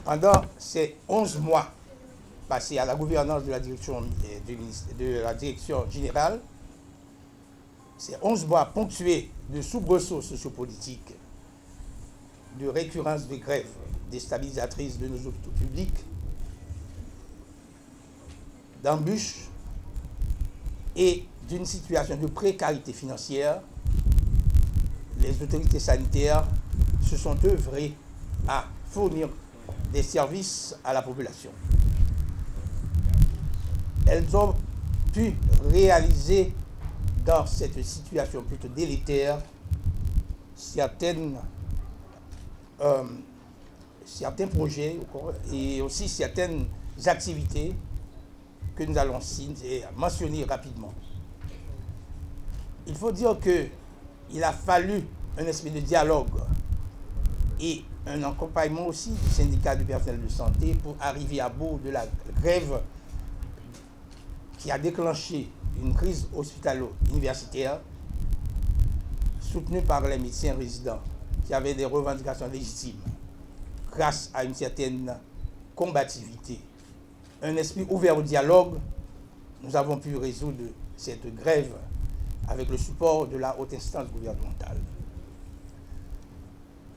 Pendant ces 11 mois passés à la gouvernance de la direction générale, ces 11 mois ponctués de soubresauts sociopolitiques, de récurrence de grèves déstabilisatrices de nos hôpitaux publics, d'embûches et d'une situation de précarité financière, les autorités sanitaires se sont œuvrées à fournir des services à la population. Elles ont pu réaliser dans cette situation plutôt délétère certains projets et aussi certaines activités que nous allons mentionner rapidement. Il faut dire qu'il a fallu un esprit de dialogue et un accompagnement aussi du syndicat du personnel de santé pour arriver à bout de la grève qui a déclenché une crise hospitalo-universitaire soutenue par les médecins résidents qui avaient des revendications légitimes. Grâce à une certaine combativité, un esprit ouvert au dialogue, nous avons pu résoudre cette grève avec le support de la haute instance gouvernementale.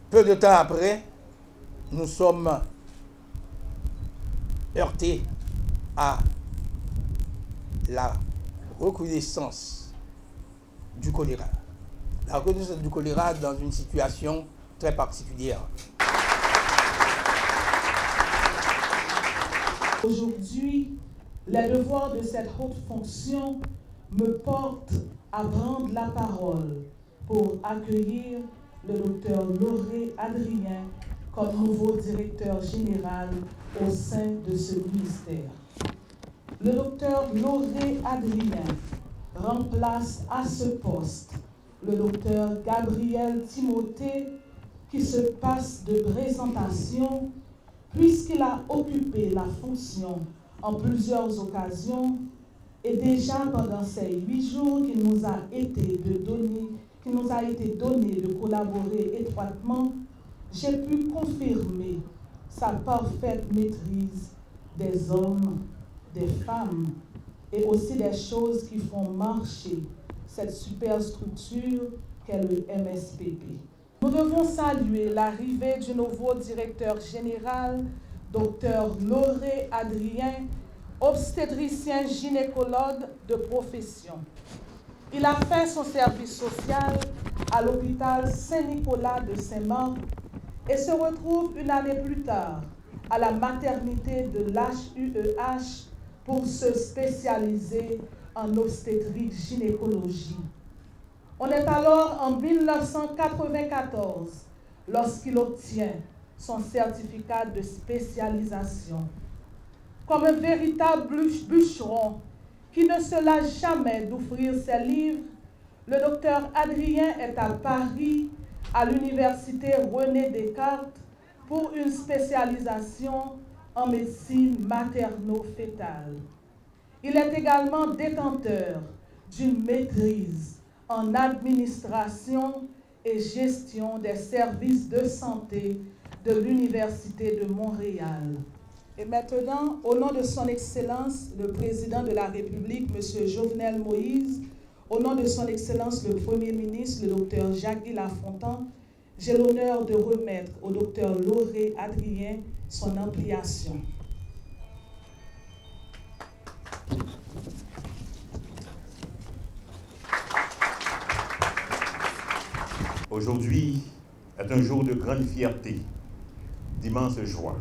Peu de temps après, nous sommes heurtés à la recrudescence du choléra. La recrudescence du choléra dans une situation très particulière. Aujourd'hui, les devoirs de cette haute fonction me portent à prendre la parole pour accueillir le docteur Lauré Adrien comme nouveau directeur général au sein de ce ministère. Le docteur Lauré Adrien remplace à ce poste le docteur Gabriel Timothée qui se passe de présentation puisqu'il a occupé la fonction en plusieurs occasions et déjà pendant ces 8 jours qu'il nous a été donné de collaborer étroitement, j'ai pu confirmer sa parfaite maîtrise des hommes, des femmes et aussi des choses qui font marcher cette superstructure qu'est le MSPP. Nous devons saluer l'arrivée du nouveau directeur général, Dr Lauré Adrien, obstétricien gynécologue de profession. Il a fait son service social à l'hôpital Saint-Nicolas de Saint-Marc et se retrouve une année plus tard à la maternité de l'HUEH pour se spécialiser en obstétrique gynécologie. On est alors en 1994 lorsqu'il obtient son certificat de spécialisation. Comme un véritable bûcheron qui ne se lâche jamais d'offrir ses livres, le docteur Adrien est à Paris, à l'université René Descartes, pour une spécialisation en médecine materno-fétale. Il est également détenteur d'une maîtrise en administration et gestion des services de santé de l'Université de Montréal. Et maintenant, au nom de son Excellence, le Président de la République, M. Jovenel Moïse, au nom de son Excellence, le Premier ministre, le Dr Jacques-Guy Lafontaine, j'ai l'honneur de remettre au Dr Lauré Adrien son ampliation. Aujourd'hui est un jour de grande fierté, d'immense joie.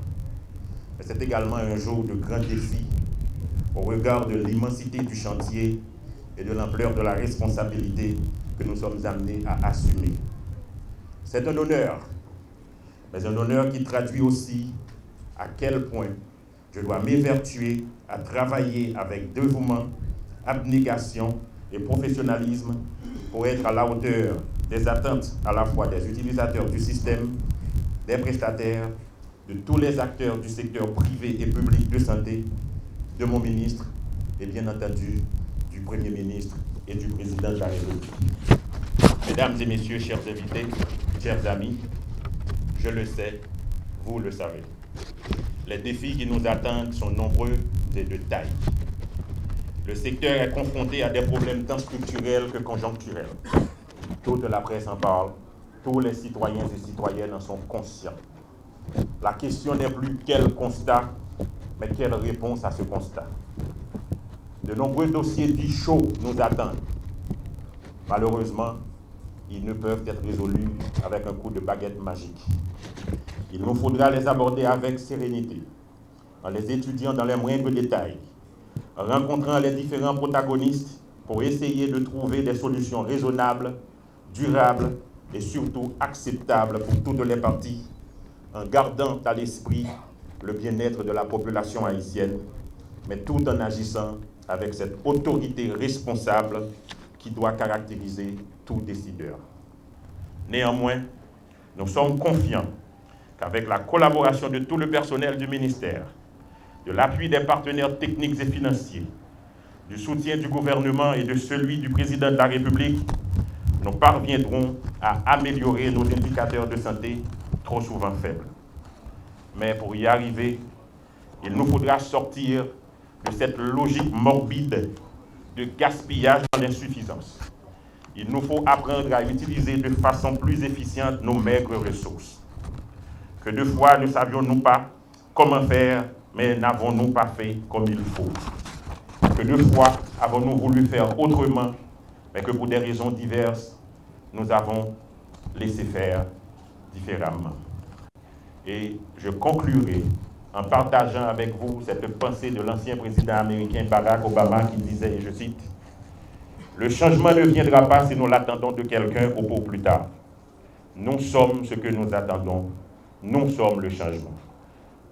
Mais c'est également un jour de grand défi au regard de l'immensité du chantier et de l'ampleur de la responsabilité que nous sommes amenés à assumer. C'est un honneur, mais un honneur qui traduit aussi à quel point je dois m'évertuer à travailler avec dévouement, abnégation et professionnalisme pour être à la hauteur des attentes à la fois des utilisateurs du système, des prestataires, de tous les acteurs du secteur privé et public de santé, de mon ministre et bien entendu du Premier ministre et du Président de la République. Mesdames et messieurs, chers invités, chers amis, je le sais, vous le savez. les défis qui nous attendent sont nombreux et de taille. Le secteur est confronté à des problèmes tant structurels que conjoncturels. Toute la presse en parle, tous les citoyens et citoyennes en sont conscients. La question n'est plus quel constat, mais quelle réponse à ce constat. De nombreux dossiers dits chauds nous attendent. Malheureusement, ils ne peuvent être résolus avec un coup de baguette magique. Il nous faudra les aborder avec sérénité, en les étudiant dans les moindres détails, en rencontrant les différents protagonistes pour essayer de trouver des solutions raisonnables, durables et surtout acceptables pour toutes les parties, en gardant à l'esprit le bien-être de la population haïtienne, mais tout en agissant avec cette autorité responsable qui doit caractériser tout décideur. Néanmoins, nous sommes confiants qu'avec la collaboration de tout le personnel du ministère, de l'appui des partenaires techniques et financiers, du soutien du gouvernement et de celui du président de la République, nous parviendrons à améliorer nos indicateurs de santé trop souvent faibles. Mais pour y arriver, il nous faudra sortir de cette logique morbide de gaspillage dans l'insuffisance. Il nous faut apprendre à utiliser de façon plus efficiente nos maigres ressources. Que de fois ne savions-nous pas comment faire, mais n'avons-nous pas fait comme il faut. Que de fois avons-nous voulu faire autrement, mais que pour des raisons diverses, nous avons laissé faire différemment. Et je conclurai en partageant avec vous cette pensée de l'ancien président américain Barack Obama qui disait, et je cite, « Le changement ne viendra pas si nous l'attendons de quelqu'un ou pour plus tard. Nous sommes ce que nous attendons. Nous sommes le changement. »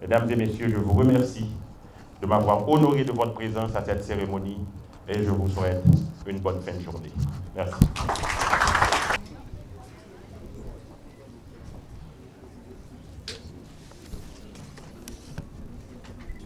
Mesdames et messieurs, je vous remercie de m'avoir honoré de votre présence à cette cérémonie et je vous souhaite une bonne fin de journée. Merci.